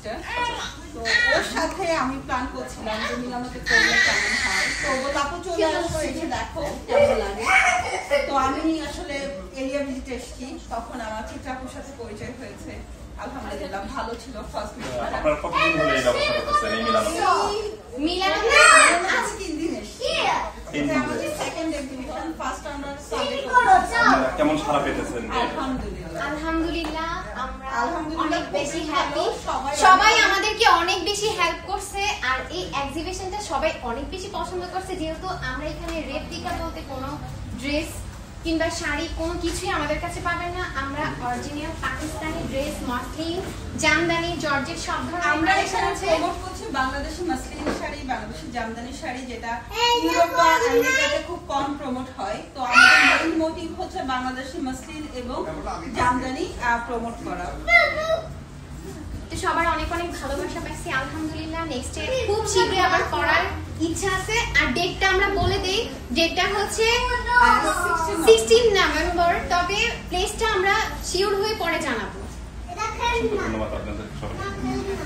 Sister. তো ওর সাথে আমি প্ল্যান করছিলাম যে মিলানোতে করলে কেমন হয়। তো আপু চলে আসো, এসে দেখো কেমন লাগে। তো আমি আসলে এরিয়া ভিজিট এসেছি, তখন আমার চিত্রাপুর সাথে পরিচয় হয়েছে। আলহামদুলিল্লাহ ভালো ছিল ফার্স্ট ভিজিট। আপনারা কতদিন হলো এই ব্যবসা করতেছেন এই মিলানোতে? মিলানোতে আজ 3 দিন এসেছি। এটা আমাদের সেকেন্ড এক্সিবিশন, ফার্স্ট আমরা সানডে কেমন সাড়া পেতেছেন? আলহামদুলিল্লাহ আমরা অনেক বেশি হ্যাপি। সবাই আমাদেরকে অনেক বেশি হেল্প করছে আর এই এক্সিবিশনটা সবাই অনেক বেশি পছন্দ করছে, যেহেতু আমরা এখানে রেপ্লিকা বলতে কোনো ড্রেস কিংবা শাড়ি কোনো কিছুই আমাদের কাছে পাবেন না। আমরা original Pakistani dress, muslin, Jamdani, georgette সব ধরনের আমরা এখানে প্রমোট করছি বাংলাদেশি মসলিন শাড়ি, বাংলাদেশি জামদানি শাড়ি, যেটা ইউরোপ বা আমেরিকাতে খুব কম প্রমোট হয়। তো আমাদের মেইন মোটিভ হচ্ছে বাংলাদেশি মসলিন এবং জামদানি প্রমোট করা। তো সবার অনেক অনেক ভালোবাসা পাইছি আলহামদুলিল্লাহ। নেক্সট ডে খুব শীঘ্রই আবার করার ইচ্ছা আছে। আর ডেটটা আমরা বলে দেই, ডেটটা হচ্ছে 16 নভেম্বর। তবে প্লেসটা আমরা শিওর হয়ে পরে জানাবো। ধন্যবাদ আপনাদের সবাইকে।